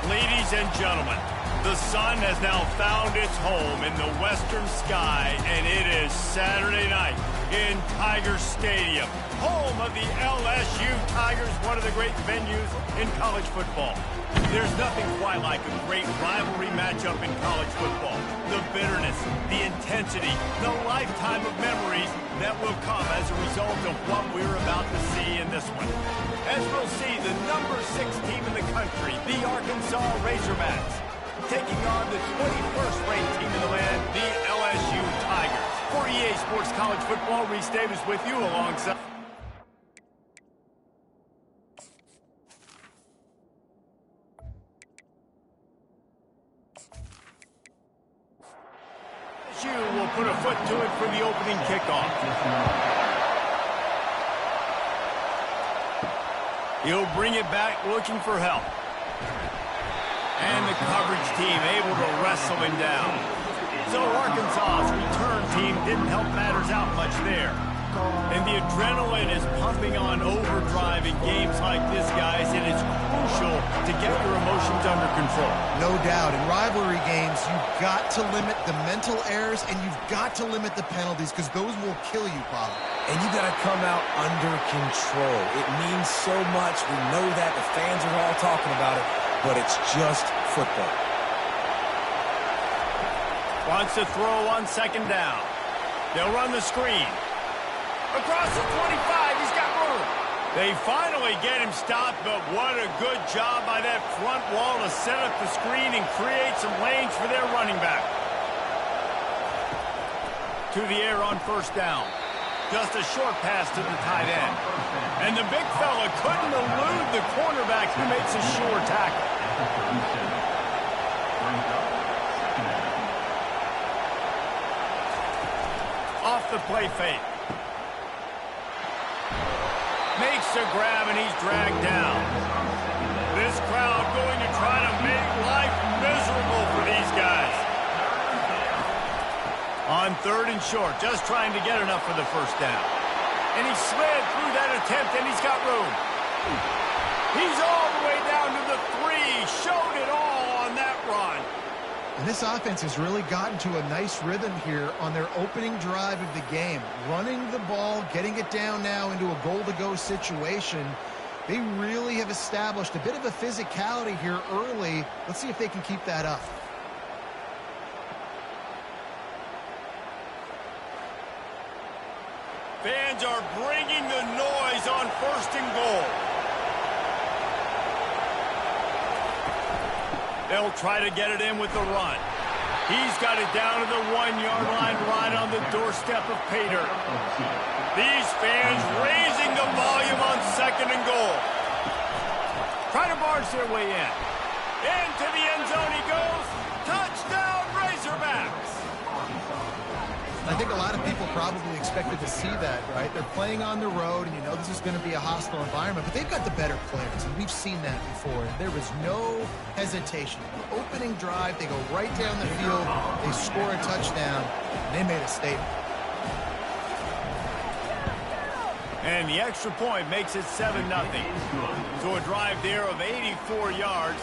Ladies and gentlemen, the sun has now found its home in the western sky, and it is Saturday night in Tiger Stadium, home of the LSU Tigers, one of the great venues in college football. There's nothing quite like a great rivalry matchup in college football. The bitterness, the intensity, the lifetime of memories that will come as a result of what we're about to see in this one. As we'll see, the number 6 team in the country, the Arkansas Razorbacks, taking on the 21st ranked team in the land, the LSU Tigers. For EA Sports College Football, Reese Davis with you alongside. LSU will put a foot to it for the opening kickoff. He'll bring it back looking for help. And the coverage team able to wrestle him down. So Arkansas's return team didn't help matters out much there. And the adrenaline is pumping on overdrive in games like this, guys, and it's crucial to get your emotions under control. No doubt. In rivalry games, you've got to limit the mental errors, and you've got to limit the penalties, because those will kill you, Bob. And you got to come out under control. It means so much. We know that. The fans are all talking about it, but it's just football. Wants to throw on second down. They'll run the screen. Across the 25, he's got room. They finally get him stopped, but what a good job by that front wall to set up the screen and create some lanes for their running back. To the air on first down. Just a short pass to the tight end. And the big fella couldn't elude the cornerback who makes a sure tackle. Off the play fake. Makes a grab and he's dragged down. This crowd going to try to make life miserable for these guys. On third and short, just trying to get enough for the first down. And he slid through that attempt, and he's got room. He's all the way down to the 3. Showed it all on that run. And this offense has really gotten to a nice rhythm here on their opening drive of the game. Running the ball, getting it down now into a goal-to-go situation. They really have established a bit of a physicality here early. Let's see if they can keep that up. Fans are bringing the noise on first and goal. They'll try to get it in with the run. He's got it down to the 1-yard line right on the doorstep of Pater. These fans raising the volume on second and goal. Trying to barge their way in. Into the end zone he goes. Touchdown Razorbacks. I think a lot of people probably expected to see that, right? They're playing on the road, and you know this is going to be a hostile environment, but they've got the better players, and we've seen that before. There was no hesitation. Opening drive, they go right down the field, they score a touchdown, and they made a statement. And the extra point makes it 7-0. So a drive there of 84 yards,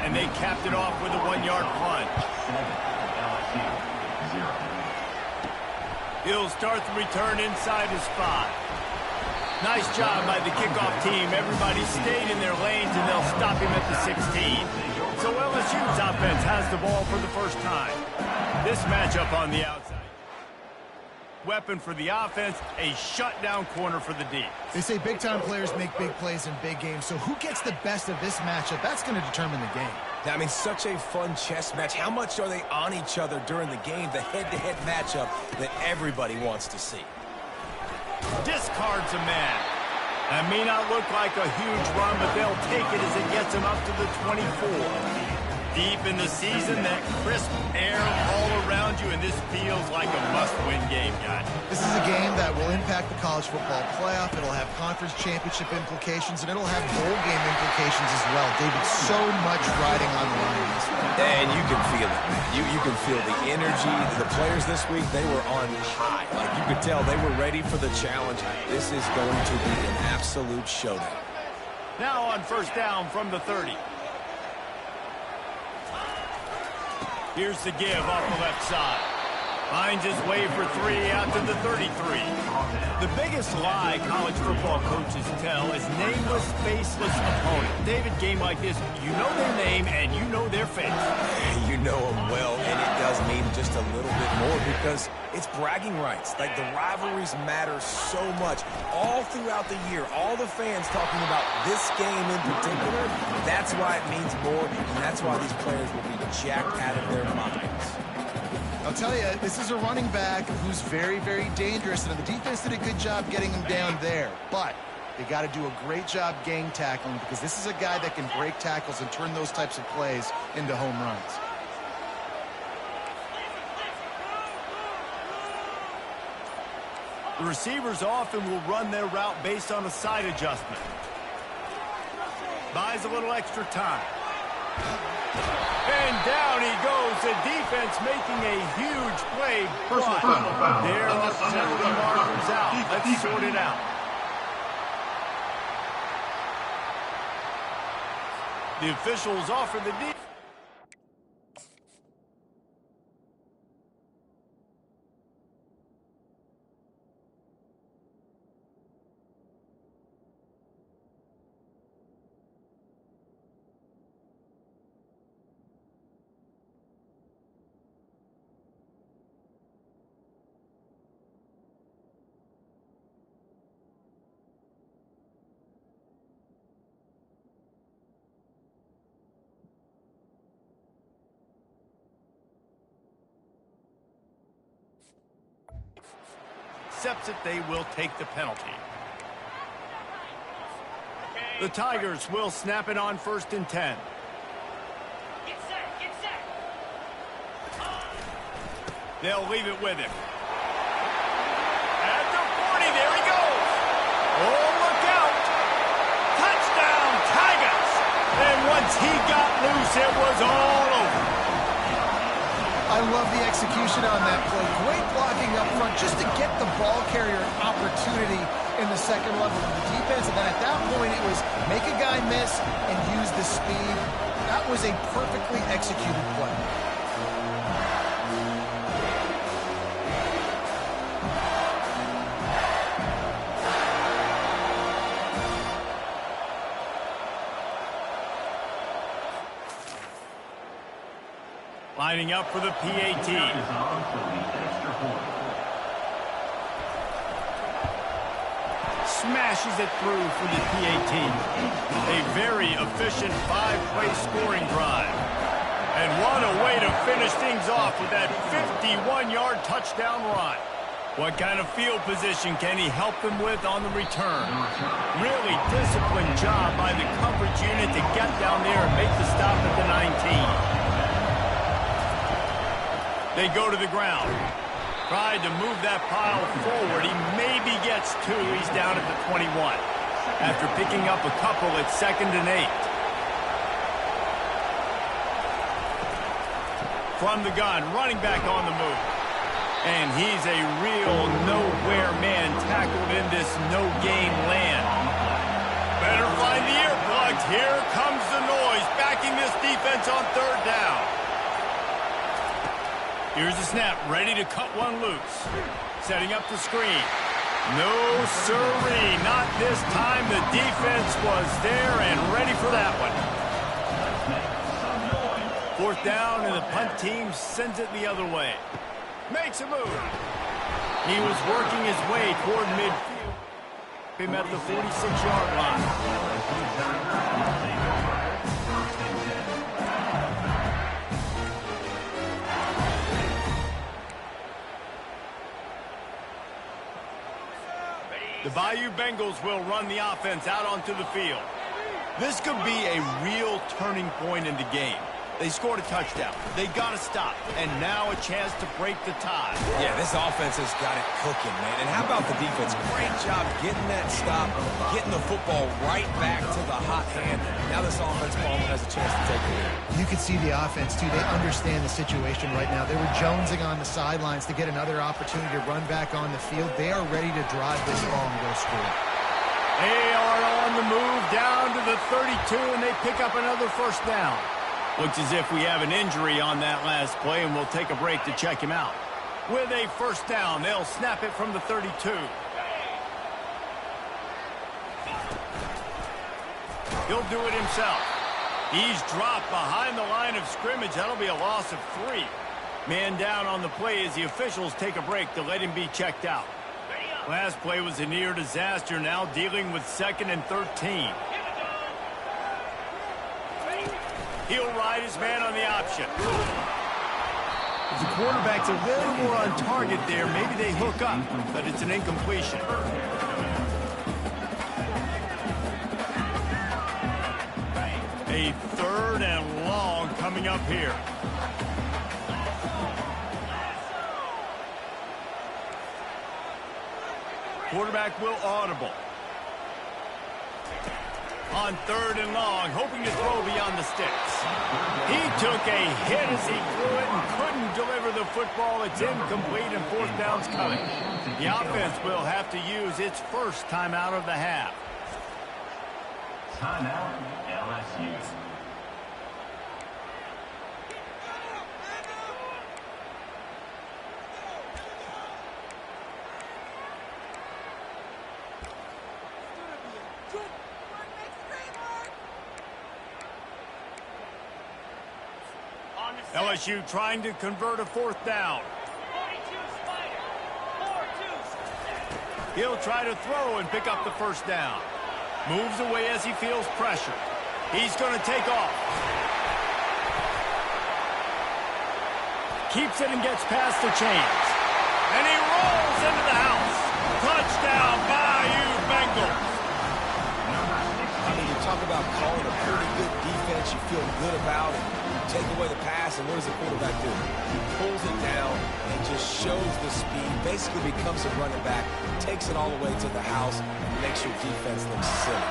and they capped it off with a 1-yard punt. He'll start the return inside his 5. Nice job by the kickoff team. Everybody stayed in their lanes, and they'll stop him at the 16. So LSU's offense has the ball for the first time. This matchup on the outside. Weapon for the offense, a shutdown corner for the D. They say big-time players make big plays in big games, so who gets the best of this matchup? That's going to determine the game. I mean, such a fun chess match. How much are they on each other during the game? The head-to-head matchup that everybody wants to see. Discards a man. That may not look like a huge run, but they'll take it as it gets them up to the 24. Deep in the season, that crisp air all around you, and this feels like a must-win game, guys. This is a game that will impact the college football playoff. It'll have conference championship implications, and it'll have bowl game implications as well. David, so much riding on the line this week. And you can feel it. You can feel the energy. The players this week, they were on high. Like you could tell they were ready for the challenge. This is going to be an absolute showdown. Now on first down from the 30. Here's the give off the left side. Finds his way for three out to the 33. The biggest lie college football coaches tell is nameless, faceless opponent. David, game like this, you know their name and you know their face. You know them well, and it does mean just a little bit more because it's bragging rights. Like, the rivalries matter so much all throughout the year. All the fans talking about this game in particular, that's why it means more, and that's why these players will be jacked out of their minds. I'll tell you, this is a running back who's very, very dangerous, and the defense did a good job getting him down there. But they got to do a great job gang tackling because this is a guy that can break tackles and turn those types of plays into home runs. The receivers often will run their route based on a side adjustment. Buys a little extra time. And down he goes. The defense making a huge play. But there the penalty markers out. Let's sort it out. The officials offer the defense. Accepts it, they will take the penalty. The Tigers will snap it on 1st and 10. Get set. They'll leave it with him. At the 40, there he goes. Oh, look out. Touchdown, Tigers. And once he got loose, it was all over. I love the execution on that play. Great blocking up front just to get the ball carrier an opportunity in the second level of the defense. And then at that point, it was make a guy miss and use the speed. That was a perfectly executed play. Lining up for the PAT. Smashes it through for the PAT. A very efficient 5-play scoring drive. And what a way to finish things off with that 51-yard touchdown run. What kind of field position can he help them with on the return? Really disciplined job by the coverage unit to get down there and make the stop at the 19. They go to the ground. Tried to move that pile forward. He maybe gets 2. He's down at the 21. After picking up a couple, it's 2nd and 8. From the gun, running back on the move. And he's a real nowhere man tackled in this no-game land. Better find the earplugs. Here comes the noise, backing this defense on 3rd down. Here's the snap, ready to cut one loose. Setting up the screen. No siree, not this time. The defense was there and ready for that one. 4th down, and the punt team sends it the other way. Makes a move. He was working his way toward midfield. Him at the 46-yard line. The Bayou Bengals will run the offense out onto the field. This could be a real turning point in the game. They scored a touchdown. They got to stop. And now a chance to break the tie. Yeah, this offense has got it cooking, man. And how about the defense? Great job getting that stop, getting the football right back to the hot hand. Now this offense has a chance to take it in. You can see the offense, too. They understand the situation right now. They were jonesing on the sidelines to get another opportunity to run back on the field. They are ready to drive this ball and go score. They are on the move down to the 32, and they pick up another 1st down. Looks as if we have an injury on that last play, and we'll take a break to check him out. With a first down, they'll snap it from the 32. He'll do it himself. He's dropped behind the line of scrimmage. That'll be a loss of 3. Man down on the play as the officials take a break to let him be checked out. Last play was a near disaster, now dealing with 2nd and 13. He'll ride his man on the option. If the quarterback's a little more on target there, maybe they hook up, but it's an incompletion. A 3rd and long coming up here. Quarterback will audible. On 3rd and long, hoping to throw beyond the sticks. He took a hit as he threw it and couldn't deliver the football. It's incomplete and 4th down's coming. The offense will have to use its first timeout of the half. Timeout, LSU. LSU trying to convert a 4th down. 42 Spider. 4-2. He'll try to throw and pick up the first down. Moves away as he feels pressure. He's going to take off. Keeps it and gets past the chains. And he rolls into the house. Touchdown, Bayou Bengals. I mean, you talk about calling a pretty good defense you feel good about, and take away the pass, and what does the quarterback do? He pulls it down and just shows the speed, basically becomes a running back, takes it all the way to the house, and makes your defense look silly.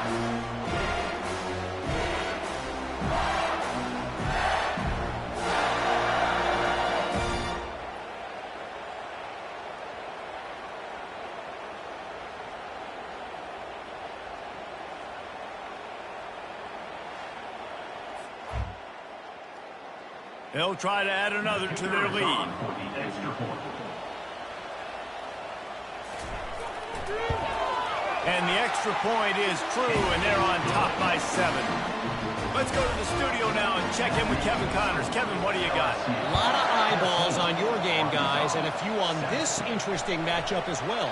They'll try to add another to their lead. And the extra point is true, and they're on top by 7. Let's go to the studio now and check in with Kevin Connors. Kevin, what do you got? A lot of eyeballs on your game, guys, and a few on this interesting matchup as well.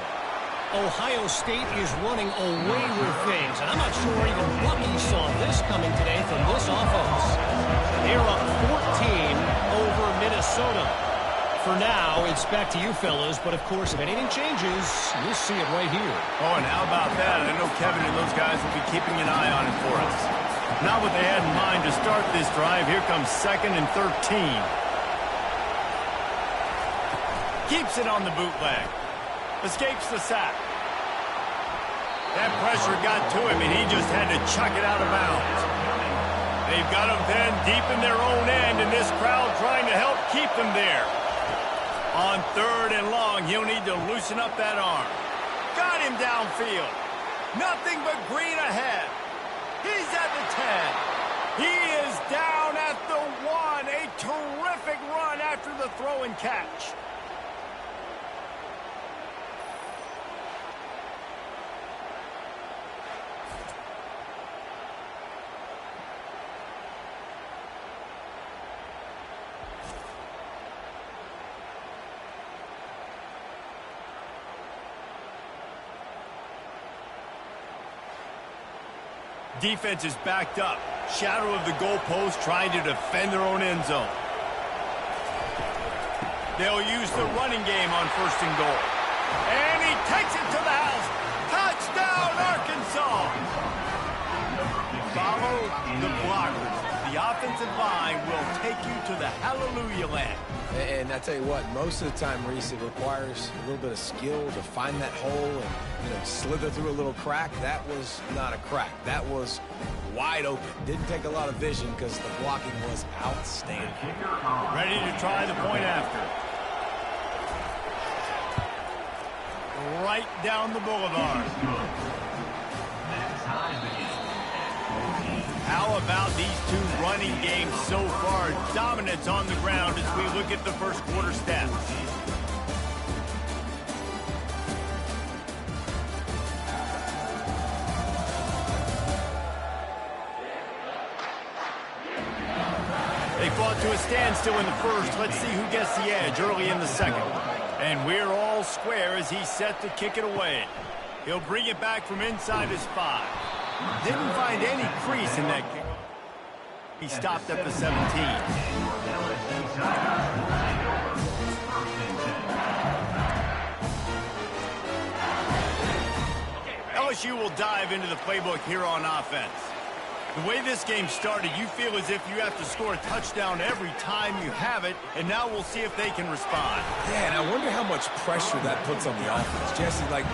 Ohio State is running away with things, and I'm not sure even Bucky saw this coming today from this offense. They're up 14 over Minnesota. For now, it's back to you fellas, but of course, if anything changes, you'll see it right here. Oh, and how about that? I know Kevin and those guys will be keeping an eye on it for us. Not what they had in mind to start this drive. Here comes 2nd and 13. Keeps it on the bootleg. Escapes the sack. That pressure got to him, and he just had to chuck it out of bounds. They've got him then deep in their own end, and this crowd trying to help keep them there. On 3rd and long, he'll need to loosen up that arm. Got him downfield. Nothing but green ahead. He's at the 10. He is down at the 1. A terrific run after the throw and catch. Defense is backed up. Shadow of the goalpost trying to defend their own end zone. They'll use the running game on 1st and goal. And he takes it to the house. Touchdown, Arkansas! Follow the blockers. The offensive line will take you to the hallelujah land. And I tell you what, most of the time, Reese, it requires a little bit of skill to find that hole and slither through a little crack. That was not a crack. That was wide open. Didn't take a lot of vision because the blocking was outstanding. Ready to try the point after. Right down the boulevard. How about these two running games so far? Dominance on the ground as we look at the first quarter stats. They fought to a standstill in the first. Let's see who gets the edge early in the second. And we're all square as he's set to kick it away. He'll bring it back from inside his 5. Didn't find any crease in that kick. He stopped at the 17. LSU will dive into the playbook here on offense. The way this game started, you feel as if you have to score a touchdown every time you have it, and now we'll see if they can respond. Yeah, and I wonder how much pressure that puts on the offense. Jesse, like...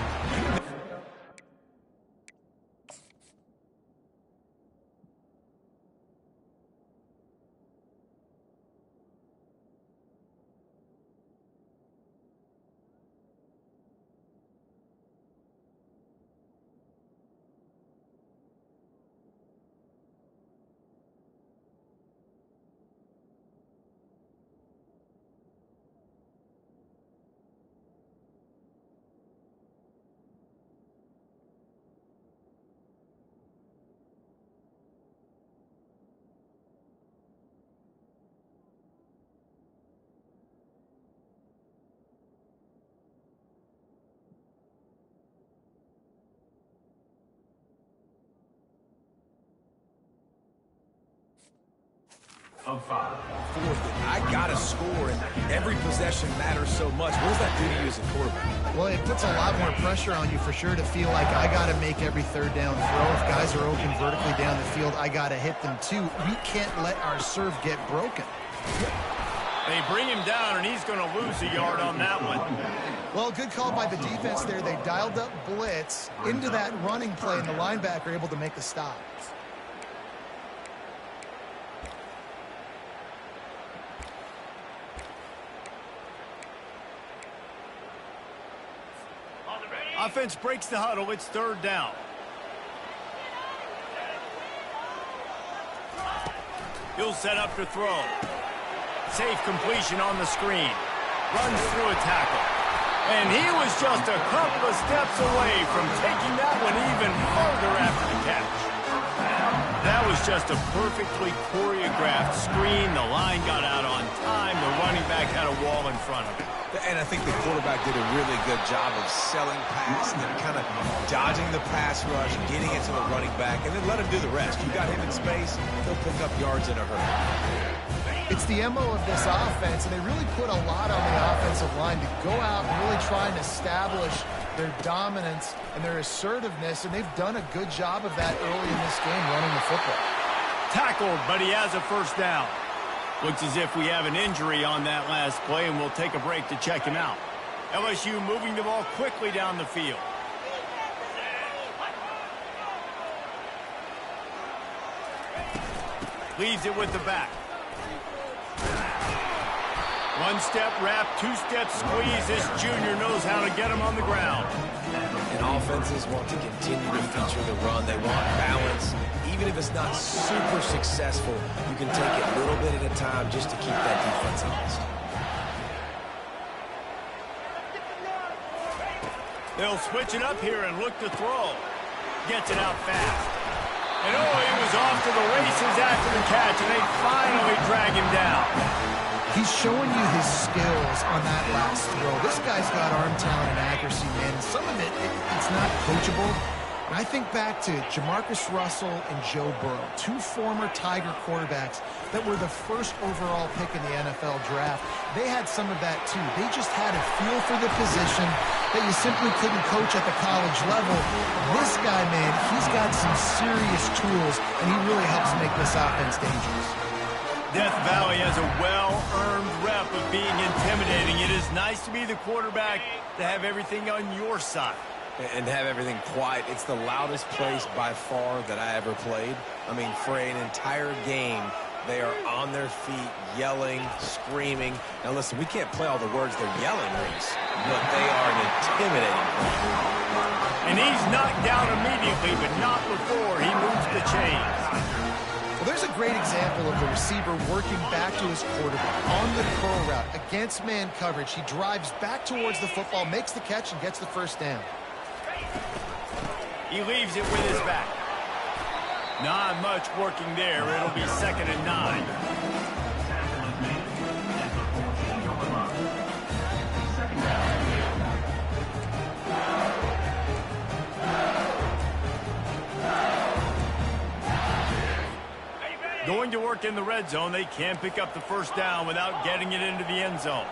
Fourth, I got to score, and every possession matters so much. What does that do to you as a quarterback? Well, it puts a lot more pressure on you for sure to feel like I got to make every third down throw. If guys are open vertically down the field, I got to hit them too. We can't let our serve get broken. They bring him down, and he's going to lose a yard on that one. Well, good call by the defense there. They dialed up blitz into that running play, and the linebacker able to make the stop. Offense breaks the huddle. It's third down. He'll set up to throw. Safe completion on the screen. Runs through a tackle. And he was just a couple of steps away from taking that one even further after the catch. That was just a perfectly choreographed screen. The line got out on time. The running back had a wall in front of him. And I think the quarterback did a really good job of selling pass and then kind of dodging the pass rush, getting it to the running back, and then let him do the rest. You got him in space, he'll pick up yards in a hurry. It's the MO of this offense, and they really put a lot on the offensive line to go out and really try and establish their dominance and their assertiveness, and they've done a good job of that early in this game running the football. Tackled, but he has a first down. Looks as if we have an injury on that last play, and we'll take a break to check him out. LSU moving the ball quickly down the field. Leaves it with the back. One-step wrap, two-step squeeze. This junior knows how to get him on the ground. And offenses want to continue to feature the run. They want balance. Even if it's not super successful, you can take it a little bit at a time just to keep that defense honest. They'll switch it up here and look to throw. Gets it out fast. And oh, he was off to the races after the catch, and they finally drag him down. He's showing you his skills on that last throw. This guy's got arm talent and accuracy, man. And some of it's not coachable. And I think back to Jamarcus Russell and Joe Burrow, two former Tiger quarterbacks that were the first overall pick in the NFL draft. They had some of that too. They just had a feel for the position that you simply couldn't coach at the college level. This guy, man, he's got some serious tools, and he really helps make this offense dangerous. Death Valley has a well-earned rep of being intimidating. It is nice to be the quarterback, to have everything on your side. And have everything quiet. It's the loudest place by far that I ever played. I mean, for an entire game, they are on their feet, yelling, screaming. Now, listen, we can't play all the words they're yelling, Reese, but they are an intimidating play. And he's knocked down immediately, but not before he moves the chains. Well, there's a great example of the receiver working back to his quarterback on the curl route against man coverage. He drives back towards the football, makes the catch, and gets the first down. He leaves it with his back. Not much working there. It'll be 2nd and 9. Going to work in the red zone. They can't pick up the first down without getting it into the end zone.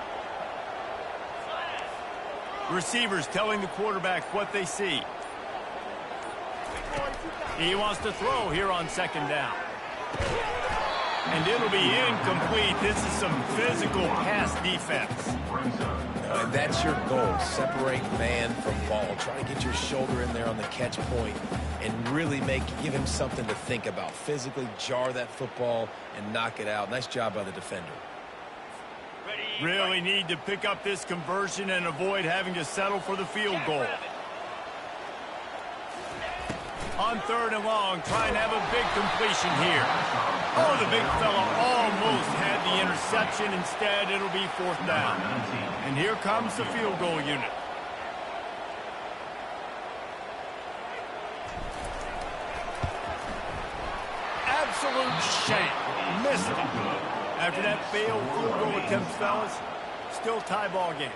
Receivers telling the quarterback what they see. He wants to throw here on 2nd down. And it'll be incomplete. This is some physical pass defense. And that's your goal. Separate man from ball. Try to get your shoulder in there on the catch point and really give him something to think about. Physically jar that football and knock it out. Nice job by the defender. Really need to pick up this conversion and avoid having to settle for the field goal. On 3rd and long, trying to have a big completion here. Oh, the big fella almost had the interception. Instead, it'll be 4th down. And here comes the field goal unit. Absolute shame. Missed it. After that failed field goal attempt, fellas, still tie ball game.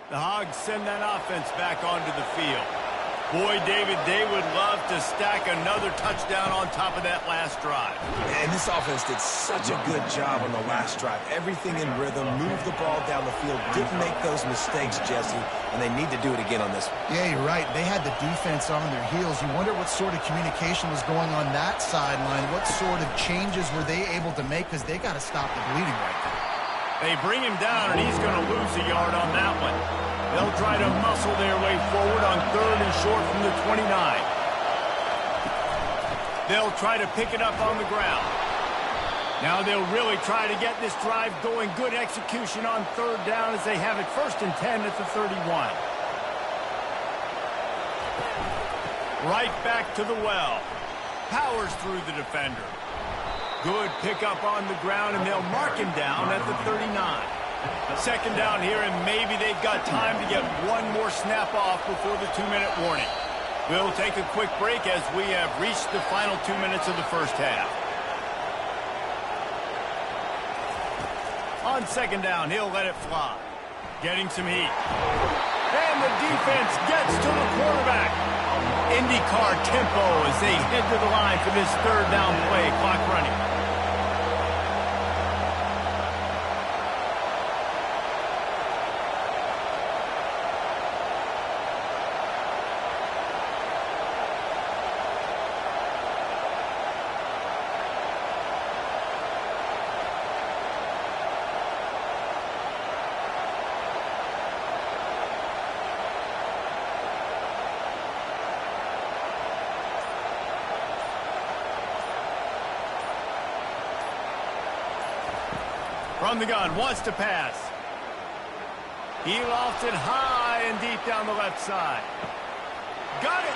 The Hogs send that offense back onto the field. Boy, David, they would love to stack another touchdown on top of that last drive. And this offense did such a good job on the last drive. Everything in rhythm, moved the ball down the field, didn't make those mistakes, Jesse, and they need to do it again on this one. Yeah, you're right. They had the defense on their heels. You wonder what sort of communication was going on that sideline. What sort of changes were they able to make, because they got to stop the bleeding right now. They bring him down, and he's going to lose a yard on that one. They'll try to muscle their way forward on 3rd and short from the 29. They'll try to pick it up on the ground. Now they'll really try to get this drive going. Good execution on 3rd down as they have it 1st and 10 at the 31. Right back to the well. Powers through the defender. Good pickup on the ground, and they'll mark him down at the 39. 2nd down here, and maybe they've got time to get one more snap off before the 2-minute warning. We'll take a quick break as we have reached the final 2 minutes of the first half. On 2nd down, he'll let it fly. Getting some heat. And the defense gets to the quarterback. IndyCar tempo as they head to the line for this 3rd down play. Clock running. From the gun, wants to pass. He lofts it high and deep down the left side. Got it!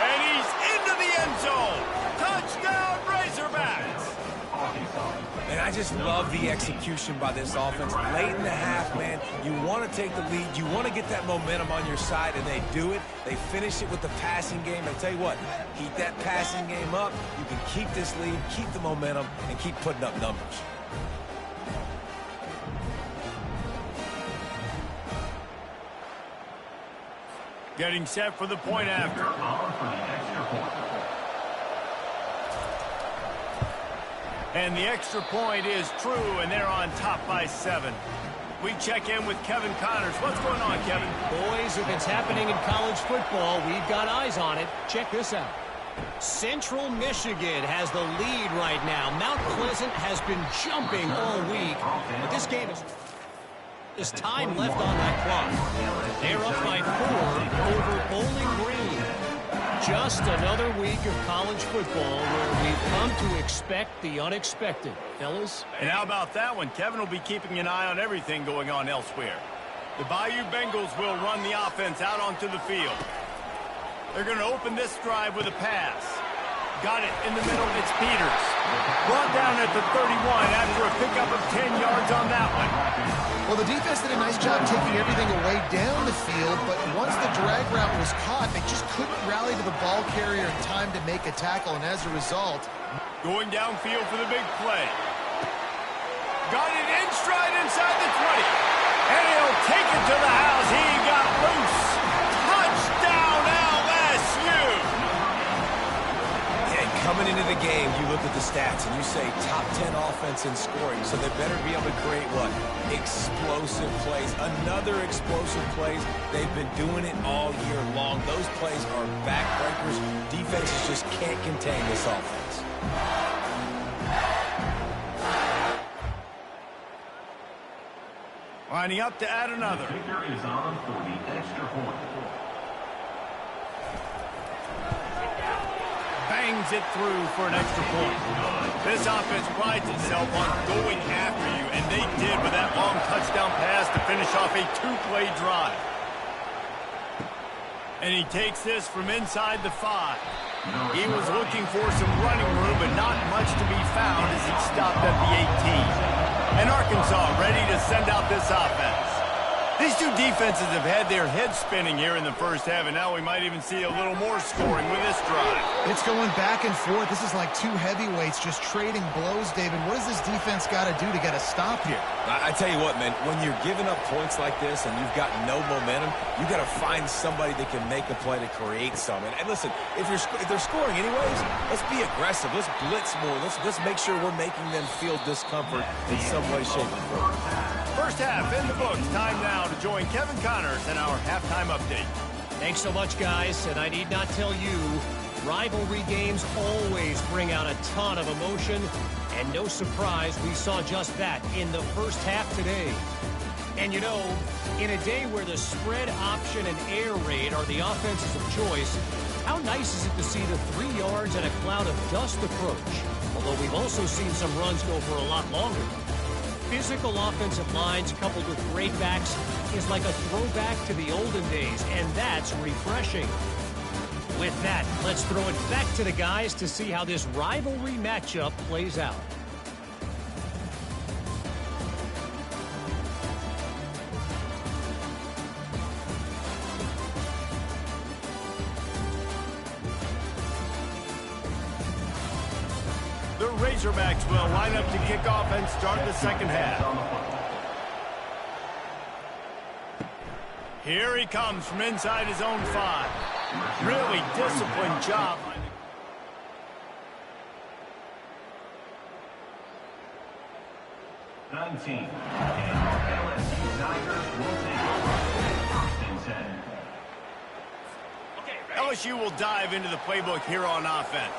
And he's into the end zone. Touchdown, Razorbacks! And I just love the execution by this offense. Late in the half, man, you want to take the lead. You want to get that momentum on your side, and they do it. They finish it with the passing game. I tell you what, keep that passing game up. You can keep this lead, keep the momentum, and keep putting up numbers. Getting set for the point after. And the extra point is true, and they're on top by 7. We check in with Kevin Connors. What's going on, Kevin? Boys, if it's happening in college football, we've got eyes on it. Check this out. Central Michigan has the lead right now. Mount Pleasant has been jumping all week, but this game is... There's time left on that clock. They're up by 4 over Bowling Green. Just another week of college football where we've come to expect the unexpected, fellas. And how about that one? Kevin will be keeping an eye on everything going on elsewhere. The Bayou Bengals will run the offense out onto the field. They're going to open this drive with a pass. Got it in the middle. It's Peters. Brought down at the 31 after a pickup of 10 yards on that one. Well, the defense did a nice job taking everything away down the field, but once the drag route was caught, they just couldn't rally to the ball carrier in time to make a tackle, and as a result... Going downfield for the big play. Got it in stride inside the 20. And he'll take it to the house. He got loose. Touchdown, LSU! Coming into the game, you look at the stats and you say top 10 offense in scoring, so they better be able to create what? Explosive plays. Another explosive plays. They've been doing it all year long. Those plays are backbreakers. Defenses just can't contain this offense. Lining up to add another. Kicker is on for the extra point. Bangs it through for an extra point. This offense prides itself on going after you, and they did with that long touchdown pass to finish off a two-play drive. And he takes this from inside the 5. He was looking for some running room, but not much to be found as he stopped at the 18. And Arkansas ready to send out this offense. These two defenses have had their heads spinning here in the first half, and now we might even see a little more scoring with this drive. It's going back and forth. This is like two heavyweights just trading blows, David. What does this defense got to do to get a stop here? I tell you what, man, when you're giving up points like this and you've got no momentum, you got to find somebody that can make a play to create some. And listen, if they're scoring anyways, let's be aggressive. Let's blitz more. Let's make sure we're making them feel discomfort in some way, shape, or form. First half in the books. Time now to join Kevin Connors in our halftime update. Thanks so much, guys. And I need not tell you, rivalry games always bring out a ton of emotion. And no surprise, we saw just that in the first half today. And you know, in a day where the spread option and air raid are the offenses of choice, how nice is it to see the 3 yards and a cloud of dust approach? Although we've also seen some runs go for a lot longer. Physical offensive lines coupled with great backs is like a throwback to the olden days, and that's refreshing. With that, let's throw it back to the guys to see how this rivalry matchup plays out. The Razorbacks will line up to kick off and start the second half. Here he comes from inside his own 5. Really disciplined job. 19. And LSU Tigers will take over. First and 10. LSU will dive into the playbook here on offense.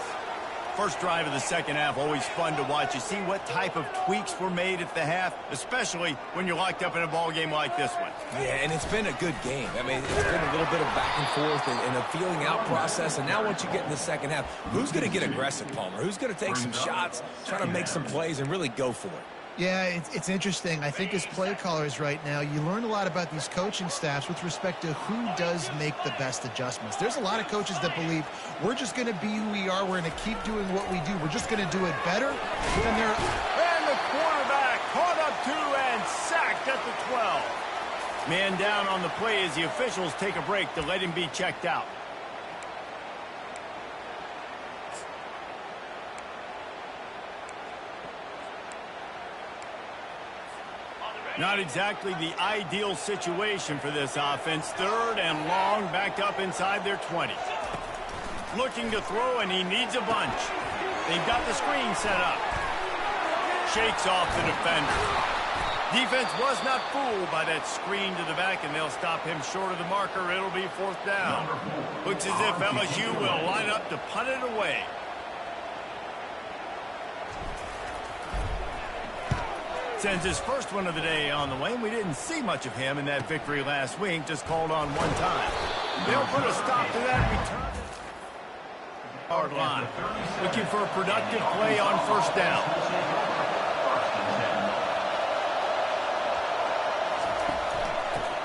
First drive of the second half, always fun to watch. You see what type of tweaks were made at the half, especially when you're locked up in a ball game like this one. Yeah, and it's been a good game. I mean, it's been a little bit of back and forth and a feeling out process. And now once you get in the second half, who's going to get aggressive, Palmer? Who's going to take some shots, try to make some plays, and really go for it? Yeah, it's interesting. I think as play callers right now, you learn a lot about these coaching staffs with respect to who does make the best adjustments. There's a lot of coaches that believe we're just going to be who we are. We're going to keep doing what we do. We're just going to do it better. And the quarterback caught up 2 and sacked at the 12. Man down on the play as the officials take a break to let him be checked out. Not exactly the ideal situation for this offense. 3rd and long, backed up inside their 20. Looking to throw, and he needs a bunch. They've got the screen set up. Shakes off the defender. Defense was not fooled by that screen to the back, and they'll stop him short of the marker. It'll be 4th down. Looks as if LSU will line up to punt it away. Sends his first one of the day on the way. We didn't see much of him in that victory last week, just called on one time. They'll put a stop to that return. Hard line. Looking for a productive play on first down.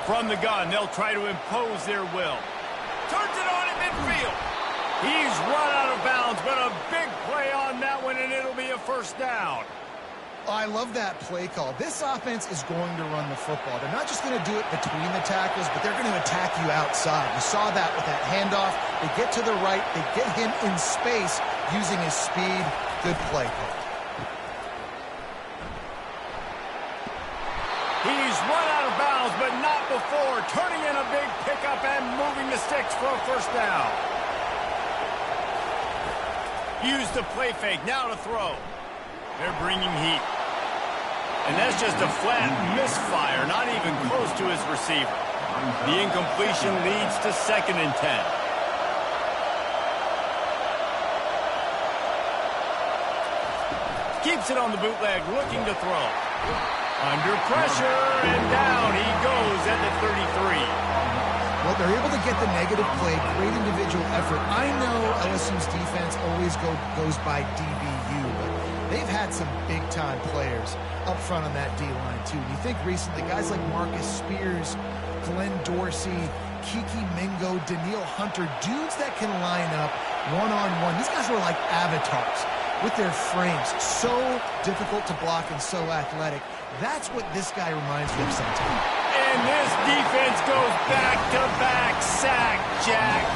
From the gun, they'll try to impose their will. Turns it on at midfield. He's run out of bounds, but a big play on that one, and it'll be a first down. I love that play call. This offense is going to run the football. They're not just going to do it between the tackles, but they're going to attack you outside. You saw that with that handoff. They get to the right. They get him in space using his speed. Good play call. He's run out of bounds, but not before. Turning in a big pickup and moving the sticks for a first down. Use the play fake. Now to throw. They're bringing heat. And that's just a flat misfire, not even close to his receiver. The incompletion leads to 2nd and 10. Keeps it on the bootleg, looking to throw. Under pressure, and down he goes at the 33. Well, they're able to get the negative play, great individual effort. I know LSU's defense always goes by DBU, but they've had some big-time players up front on that D-line, too. You think recently, guys like Marcus Spears, Glenn Dorsey, Kiki Mingo, Daniil Hunter, dudes that can line up one-on-one. These guys were like avatars with their frames. So difficult to block and so athletic. That's what this guy reminds me of sometimes. And this defense goes back-to-back sack, Jack.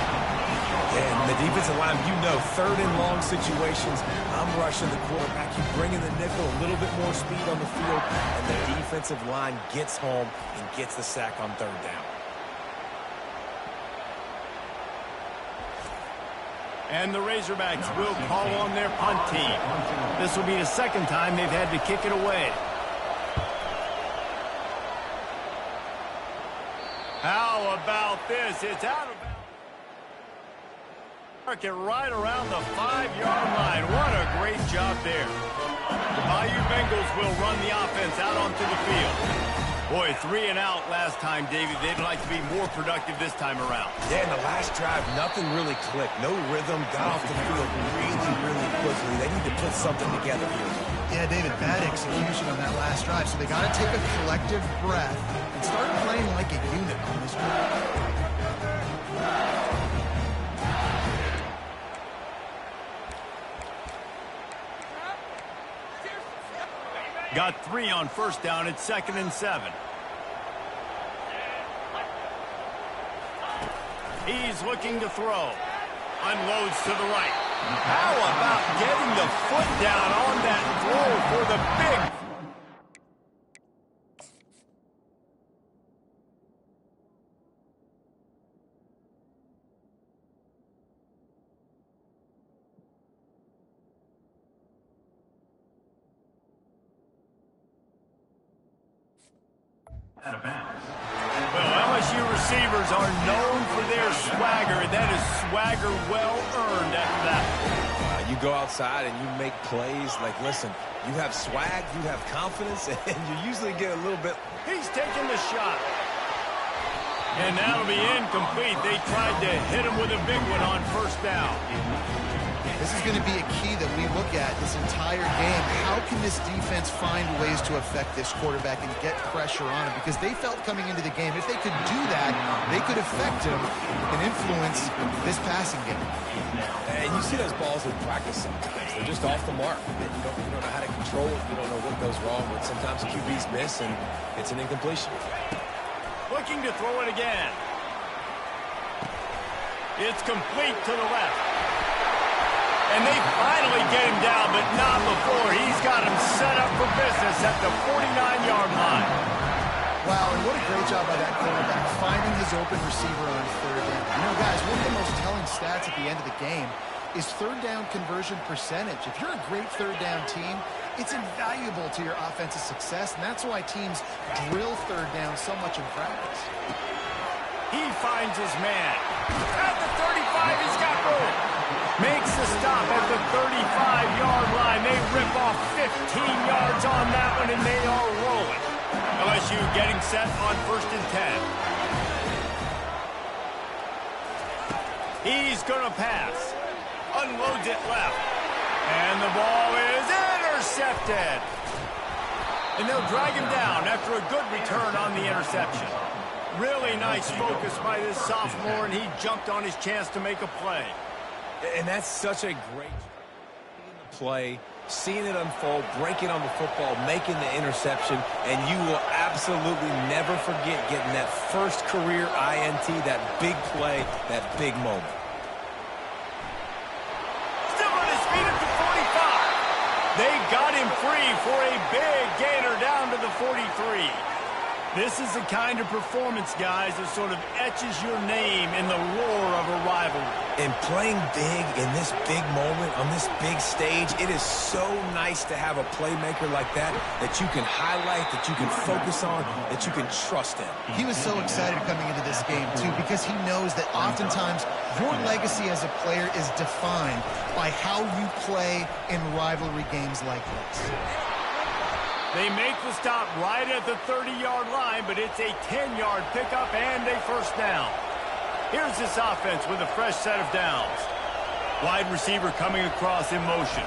And the defensive line, you know, 3rd and long situations, I'm rushing the quarterback. You bring in the nickel, a little bit more speed on the field, and the defensive line gets home and gets the sack on 3rd down. And the Razorbacks will call on their punt team. This will be the 2nd time they've had to kick it away. How about this? It's out of bounds. Mark it right around the 5-yard line. What a great job there. The Bayou Bengals will run the offense out onto the field. Boy, 3 and out last time, David. They'd like to be more productive this time around. Yeah, in the last drive, nothing really clicked. No rhythm, got off the field really quickly. They need to put something together here. Yeah, David, bad execution on that last drive. So they got to take a collective breath and start playing like a unit on this drive. Got 3 on first down at 2nd and 7. He's looking to throw. Unloads to the right. How about getting the foot down on that throw for the big... Out of bounds. Well, LSU receivers are known for their swagger, and that is swagger well earned after that. You go outside and you make plays. Like, listen, you have swag, you have confidence, and you usually get a little bit. He's taking the shot. And that'll be incomplete. They tried to hit him with a big one on first down. This is going to be a key that we look at this entire game. How can this defense find ways to affect this quarterback and get pressure on him? Because they felt coming into the game, if they could do that, they could affect him and influence this passing game. And you see those balls in practice sometimes. They're just off the mark. And you don't know how to control it. You don't know what goes wrong. But sometimes QBs miss, and it's an incompletion. Looking to throw it again. It's complete to the left. And they finally get him down, but not before. He's got him set up for business at the 49-yard line. Wow, and what a great job by that quarterback, finding his open receiver on 3rd down. You know, guys, one of the most telling stats at the end of the game is 3rd down conversion percentage. If you're a great 3rd down team, it's invaluable to your offensive success, and that's why teams drill 3rd down so much in practice. He finds his man. At the 35, he's got room. Makes the stop at the 35-yard line. They rip off 15 yards on that one, and they are rolling. LSU getting set on 1st and 10. He's going to pass. unloads it left. And the ball is intercepted. And they'll drag him down after a good return on the interception. Really nice focus by this sophomore, and he jumped on his chance to make a play. And that's such a great play, seeing it unfold, breaking on the football, making the interception, and you will absolutely never forget getting that first career INT, that big play, that big moment. Still on his feet at the 45. They got him free for a big gainer down to the 43. This is the kind of performance, guys, that sort of etches your name in the roar of a rivalry. And playing big in this big moment, on this big stage, it is so nice to have a playmaker like that you can highlight, that you can focus on, that you can trust in. He was so excited coming into this game, too, because he knows that oftentimes your legacy as a player is defined by how you play in rivalry games like this. They make the stop right at the 30-yard line, but it's a 10-yard pickup and a first down. Here's this offense with a fresh set of downs. Wide receiver coming across in motion.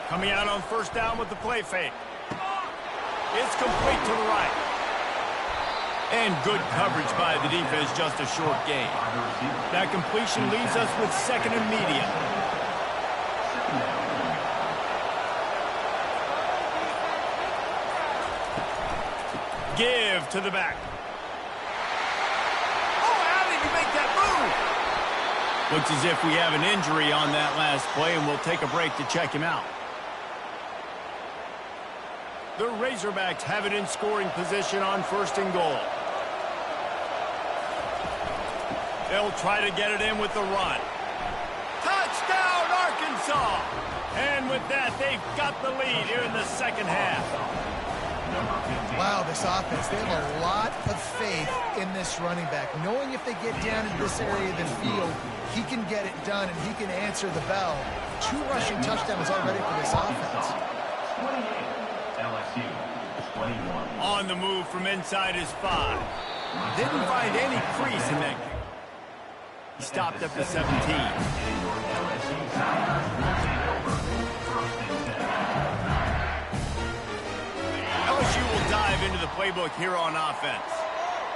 Coming out on first down with the play fake. It's complete to the right. And good coverage by the defense, just a short gain. That completion leaves us with second and medium. Give to the back. Oh, how did he make that move? Looks as if we have an injury on that last play, and we'll take a break to check him out. The Razorbacks have it in scoring position on first and goal. They'll try to get it in with the run. Touchdown, Arkansas! And with that, they've got the lead here in the second half. Wow, this offense, they have a lot of faith in this running back. Knowing if they get down in this area of the field, he can get it done and he can answer the bell. 2 rushing touchdowns already for this offense. 28, LSU, 21. On the move from inside his 5. Didn't find any crease in that. He stopped up to 17. LSU will dive into the playbook here on offense.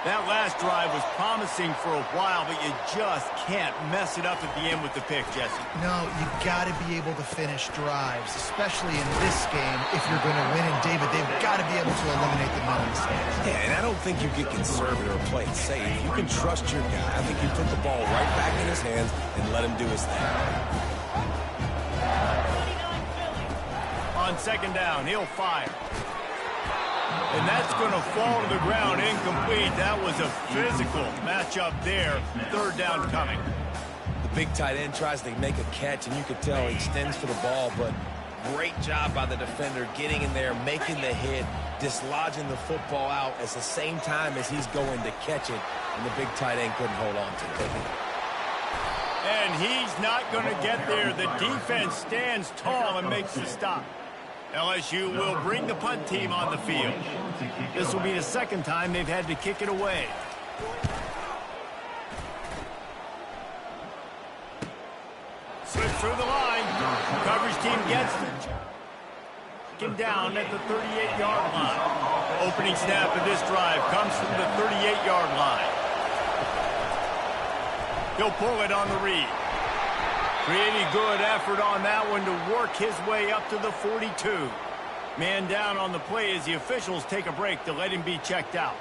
That last drive was promising for a while, but you just can't mess it up at the end with the pick, Jesse. No, you've got to be able to finish drives, especially in this game if you're going to win. And, David, they've got to be able to eliminate the no mistakes. Yeah, and I don't think you get conservative or play it safe. You can trust your guy. I think you put the ball right back in his hands and let him do his thing. On second down, he'll fire. And that's going to fall to the ground incomplete. That was a physical matchup there. Third down coming. The big tight end tries to make a catch, and you could tell he extends for the ball, but great job by the defender getting in there, making the hit, dislodging the football out at the same time as he's going to catch it, and the big tight end couldn't hold on to it. And he's not going to get there. The defense stands tall and makes the stop. LSU will bring the punt team on the field. This will be the second time they've had to kick it away. Slip through the line. Coverage team gets him down at the 38-yard line. Opening snap of this drive comes from the 38-yard line. He'll pull it on the read. Pretty good effort on that one to work his way up to the 42. Man down on the play as the officials take a break to let him be checked out.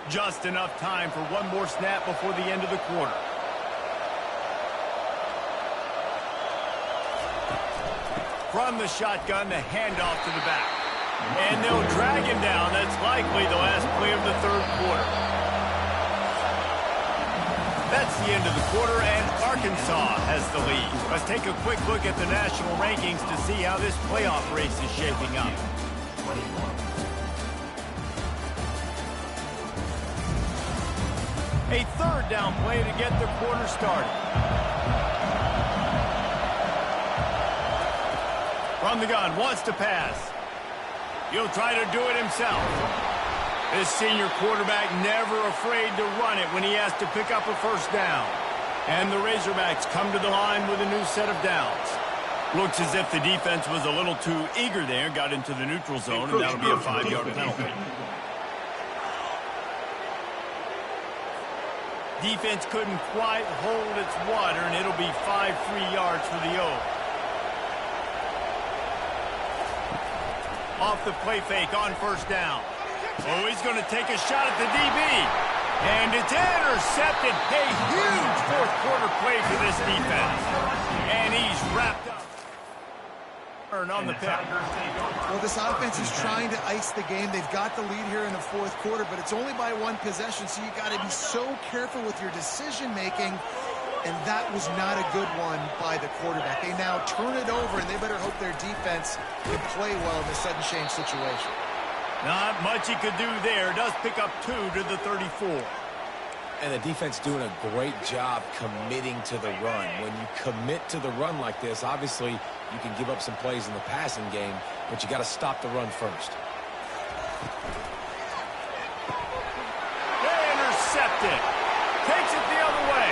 Just enough time for one more snap before the end of the quarter. From the shotgun, the handoff to the back. And they'll drag him down. That's likely the last play of the third quarter. That's the end of the quarter, and Arkansas has the lead. Let's take a quick look at the national rankings to see how this playoff race is shaping up. A third down play to get the quarter started. From the gun, wants to pass. He'll try to do it himself. This senior quarterback never afraid to run it when he has to pick up a first down. And the Razorbacks come to the line with a new set of downs. Looks as if the defense was a little too eager there, got into the neutral zone, and that'll be a 5-yard penalty. Defense couldn't quite hold its water, and it'll be 5 free yards for the O. Off the play fake on first down. Oh, he's going to take a shot at the DB. And it's intercepted. A huge fourth-quarter play for this defense. And he's wrapped up. On the pick. Well, this offense is trying to ice the game. They've got the lead here in the fourth quarter, but it's only by one possession, so you got to be so careful with your decision-making. And that was not a good one by the quarterback. They now turn it over, and they better hope their defense can play well in this sudden change situation. Not much he could do there. Does pick up 2 to the 34. And the defense doing a great job committing to the run. When you commit to the run like this, obviously you can give up some plays in the passing game, but you got to stop the run first. They intercept it. Takes it the other way.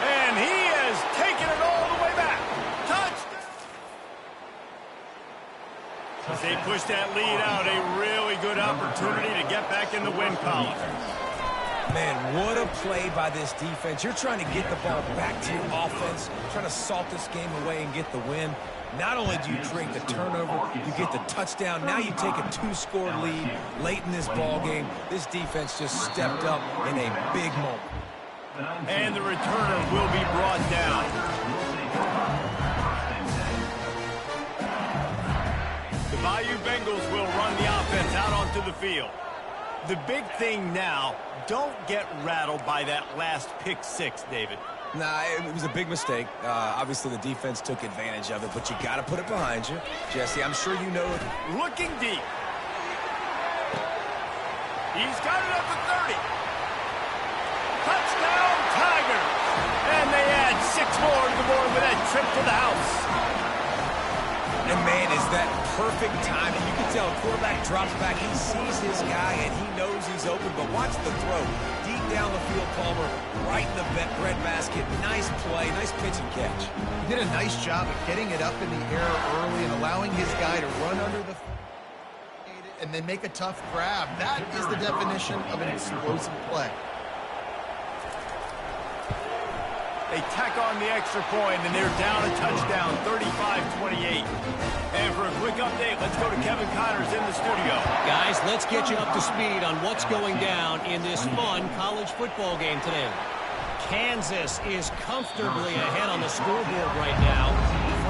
And he has taken it all the way back. Touchdown! As they push that lead out, a really good opportunity to get back in the win column. Man, what a play by this defense. You're trying to get the ball back to your offense, trying to salt this game away and get the win. Not only do you create the turnover, you get the touchdown. Now you take a 2-score lead late in this ball game. This defense just stepped up in a big moment. And the returner will be brought down. The Bayou Bengals will run the offense out onto the field. The big thing now, don't get rattled by that last pick 6, David. Nah, it was a big mistake. Obviously, the defense took advantage of it, but you got to put it behind you. Jesse, I'm sure you know it. Looking deep. He's got it up to 30. Touchdown, Tigers. And they add 6 more to the board with that trip to the house. And, man, is that perfect timing. You can tell a quarterback drops back. He sees his guy, and he knows he's open. But watch the throw. Deep down the field, Palmer, right in the breadbasket. Nice play, nice pitch and catch. He did a nice job of getting it up in the air early and allowing his guy to run under the and then make a tough grab. That is the definition of an explosive play. They tack on the extra point, and they're down a touchdown, 35-28. And for a quick update, let's go to Kevin Connors in the studio. Guys, let's get you up to speed on what's going down in this fun college football game today. Kansas is comfortably ahead on the scoreboard right now.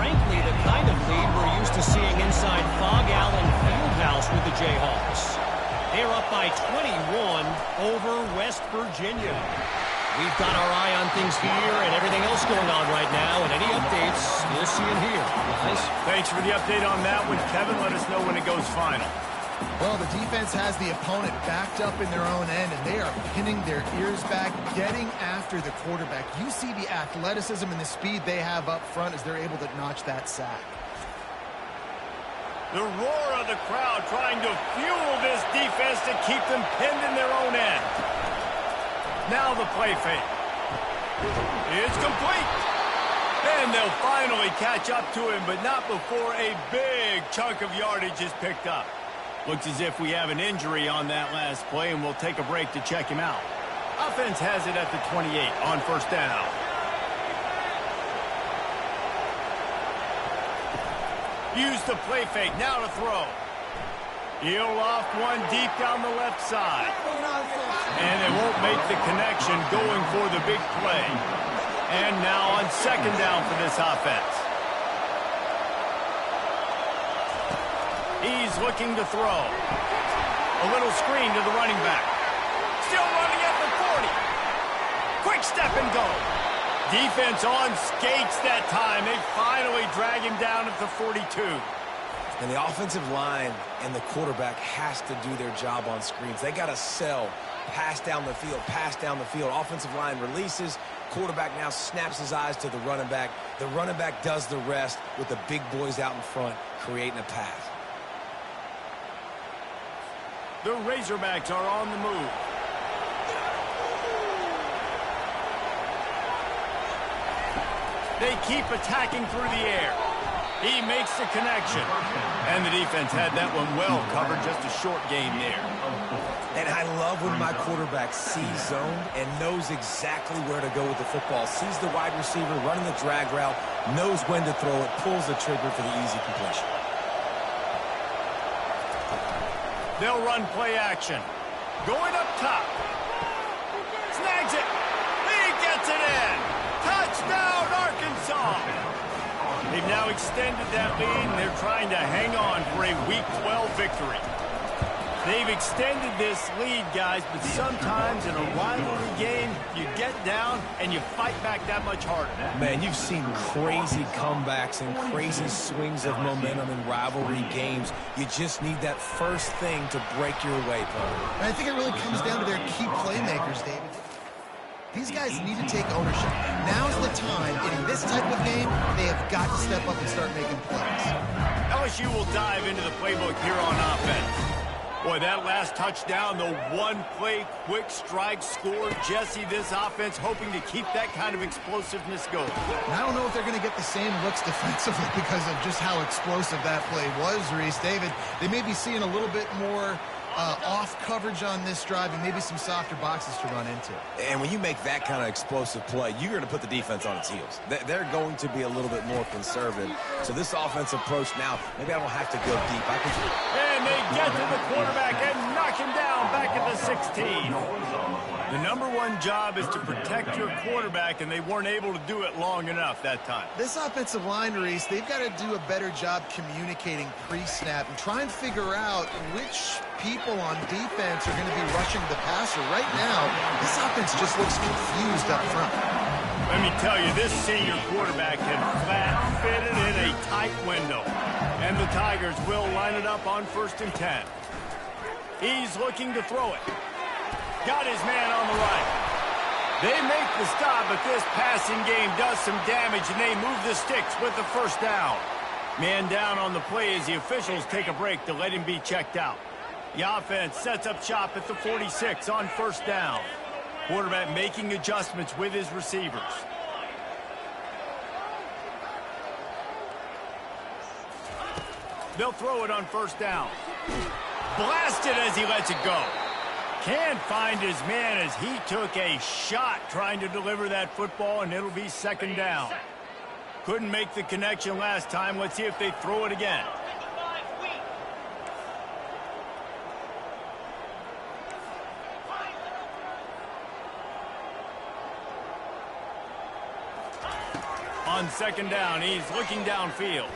Frankly, the kind of lead we're used to seeing inside Fog Allen Fieldhouse with the Jayhawks. They're up by 21 over West Virginia. We've got our eye on things here and everything else going on right now, and any updates you'll see in here. Guys? Thanks for the update on that one, Kevin. Let us know when it goes final. Well, the defense has the opponent backed up in their own end, and they are pinning their ears back, getting after the quarterback. You see the athleticism and the speed they have up front as they're able to notch that sack. The roar of the crowd trying to fuel this defense to keep them pinned in their own end. Now the play fake. It's complete. And they'll finally catch up to him, but not before a big chunk of yardage is picked up. Looks as if we have an injury on that last play, and we'll take a break to check him out. Offense has it at the 28 on first down. Use the play fake, now to throw. He'll loft one deep down the left side. And they won't make the connection going for the big play. And now on second down for this offense. He's looking to throw. A little screen to the running back. Still running at the 40. Quick step and go. Defense on skates that time. They finally drag him down at the 42. And the offensive line and the quarterback has to do their job on screens. They got to sell. Pass down the field, pass down the field. Offensive line releases. Quarterback now snaps his eyes to the running back. The running back does the rest with the big boys out in front, creating a pass. The Razorbacks are on the move. They keep attacking through the air. He makes the connection. And the defense had that one well covered, just a short game there. And I love when my quarterback sees zone and knows exactly where to go with the football. Sees the wide receiver running the drag route, knows when to throw it, pulls the trigger for the easy completion. They'll run play action. Going up top. Snags it. He gets it in. Touchdown, Arkansas. They've now extended that lead, and they're trying to hang on for a Week 12 victory. They've extended this lead, guys, but sometimes in a rivalry game, you get down and you fight back that much harder. Man, you've seen crazy comebacks and crazy swings of momentum in rivalry games. You just need that first thing to break your way, Paul. And I think it really comes down to their key playmakers, David. These guys need to take ownership. Now's the time. In this type of game, they have got to step up and start making plays. LSU will dive into the playbook here on offense. Boy, that last touchdown, the one-play quick strike score. Jesse, this offense hoping to keep that kind of explosiveness going. And I don't know if they're going to get the same looks defensively because of just how explosive that play was, Reese. David, they may be seeing a little bit more off coverage on this drive and maybe some softer boxes to run into. And when you make that kind of explosive play, you're going to put the defense on its heels. They're going to be a little bit more conservative. So this offensive approach now, maybe I don't have to go deep. And they get to the quarterback and knock him down back at the 16. The #1 job is to protect your quarterback, and they weren't able to do it long enough that time. This offensive line, Reese, they've got to do a better job communicating pre-snap and try and figure out which people on defense are going to be rushing the passer. Right now, this offense just looks confused up front. Let me tell you, this senior quarterback can flat fit it in a tight window. And the Tigers will line it up on 1st and 10. He's looking to throw it. Got his man on the right. They make the stop, but this passing game does some damage, and they move the sticks with the first down. Man down on the play as the officials take a break to let him be checked out. The offense sets up shop at the 46 on 1st down. Quarterback making adjustments with his receivers. They'll throw it on 1st down. Blasted as he lets it go. Can't find his man as he took a shot trying to deliver that football, and it'll be 2nd down. Couldn't make the connection last time. Let's see if they throw it again. On 2nd down, he's looking downfield.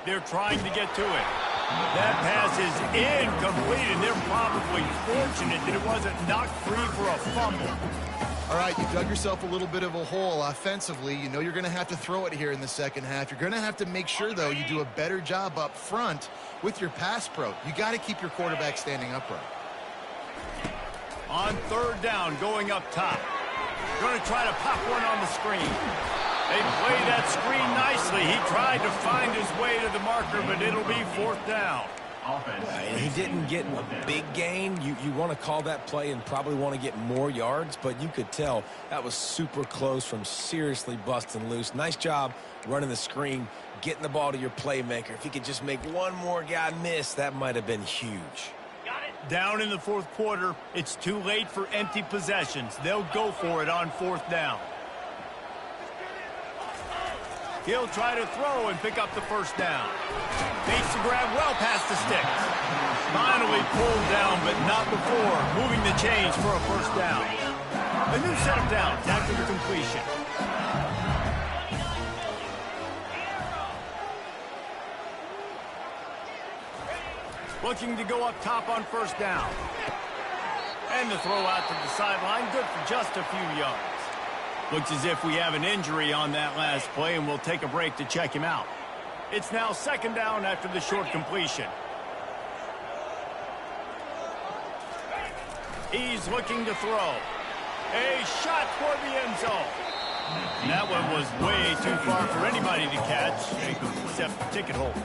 They're trying to get to it. That pass is incomplete, and they're probably fortunate that it wasn't knocked free for a fumble. All right, you dug yourself a little bit of a hole offensively. You know you're going to have to throw it here in the second half. You're going to have to make sure, though, you do a better job up front with your pass pro. You got to keep your quarterback standing upright. On 3rd down, going up top. Going to try to pop one on the screen. They play that screen nicely. He tried to find his way to the marker, but it'll be 4th down. He didn't get a big gain. You want to call that play and probably want to get more yards, but you could tell that was super close from seriously busting loose. Nice job running the screen, getting the ball to your playmaker. If he could just make one more guy miss, that might have been huge. Down in the 4th quarter, it's too late for empty possessions. They'll go for it on 4th down. He'll try to throw and pick up the 1st down. Makes the grab well past the sticks. Finally pulled down, but not before moving the chains for a 1st down. A new set of downs after the completion. Looking to go up top on 1st down. And the throw out to the sideline, good for just a few yards. Looks as if we have an injury on that last play, and we'll take a break to check him out. It's now 2nd down after the short completion. He's looking to throw. A shot toward the end zone. And that one was way too far for anybody to catch, except ticket holders.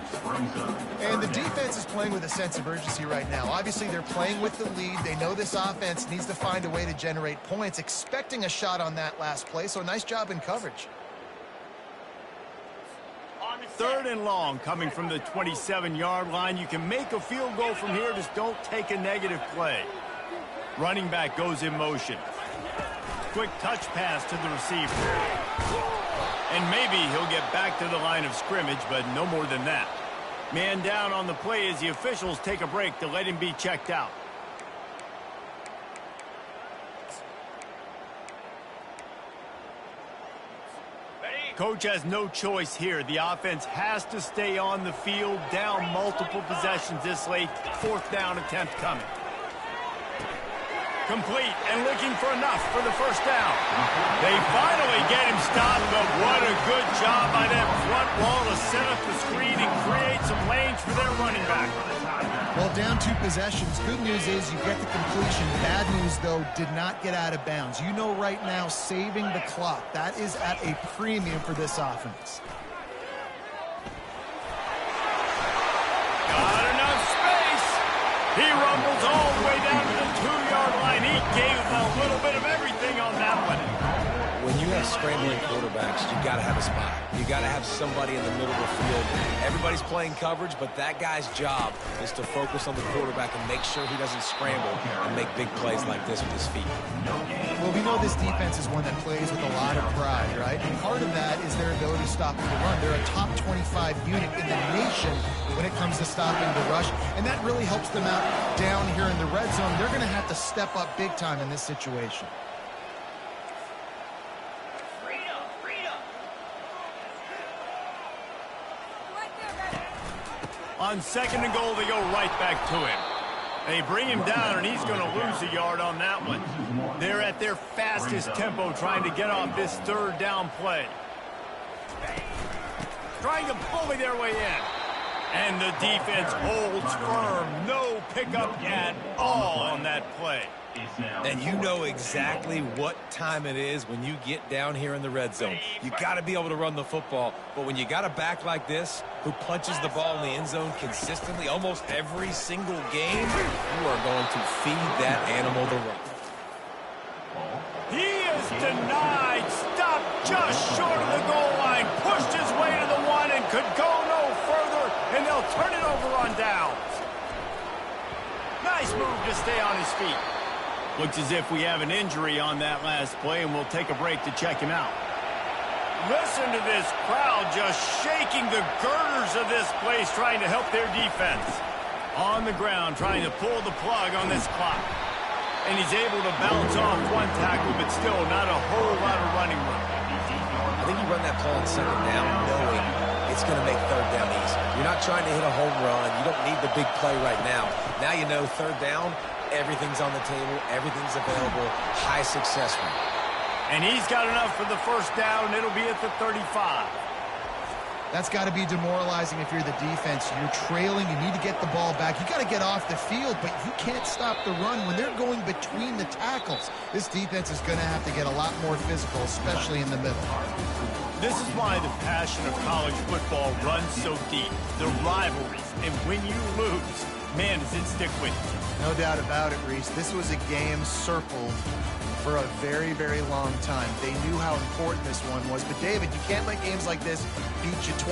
And the defense is playing with a sense of urgency right now. Obviously, they're playing with the lead. They know this offense needs to find a way to generate points, expecting a shot on that last play, so nice job in coverage. 3rd and long coming from the 27-yard line. You can make a field goal from here, just don't take a negative play. Running back goes in motion. Quick touch pass to the receiver. And maybe he'll get back to the line of scrimmage, but no more than that. Man down on the play as the officials take a break to let him be checked out. Coach has no choice here. The offense has to stay on the field, down multiple possessions this late. 4th down attempt coming. Complete and looking for enough for the first down. They finally get him stopped, but what a good job by that front wall to set up the screen and create some lanes for their running back. Well, down 2 possessions. Good news is you get the completion. Bad news, though, did not get out of bounds. You know right now, saving the clock. That is at a premium for this offense. Got enough space. He rumbles all the way down to the 2-yard line. He gave him a little bit of everything on that one. When you have scrambling quarterbacks, you got to have a spot. You got to have somebody in the middle of the field. Everybody's playing coverage, but that guy's job is to focus on the quarterback and make sure he doesn't scramble and make big plays like this with his feet. Well, we know this defense is one that plays with a lot of pride, right? And part of that is their ability to stop the run. They're a top 25 unit in the nation when it comes to stopping the rush, and that really helps them out down here in the red zone. They're going to have to step up big time in this situation. On 2nd and goal, they go right back to him. They bring him down, and he's going to lose a yard on that one. They're at their fastest tempo trying to get off this 3rd down play. Trying to bully their way in. And the defense holds firm. No pickup at all on that play. And you know exactly what time it is when you get down here in the red zone. You got to be able to run the football. But when you got a back like this who punches the ball in the end zone consistently almost every single game, you are going to feed that animal the rock. He is denied. Stopped just short of the goal line. Pushed his way to the 1 and could go no further. And they'll turn it over on downs. Nice move to stay on his feet. Looks as if we have an injury on that last play, and we'll take a break to check him out. Listen to this crowd just shaking the girders of this place, trying to help their defense. On the ground, trying to pull the plug on this clock. And he's able to bounce off one tackle, but still not a whole lot of running room. I think you run that play on 2nd down knowing it's going to make 3rd down easy. You're not trying to hit a home run. You don't need the big play right now. Now you know 3rd down, everything's on the table, everything's available, high success rate. And he's got enough for the 1st down, and it'll be at the 35. That's got to be demoralizing if you're the defense. You're trailing, you need to get the ball back. You got to get off the field, but you can't stop the run when they're going between the tackles. This defense is going to have to get a lot more physical, especially in the middle. This is why the passion of college football runs so deep. The rivalries, and when you lose, man, does it stick with you. No doubt about it, Reese. This was a game circled for a very, very long time. They knew how important this one was. But, David, you can't let games like this beat you twice.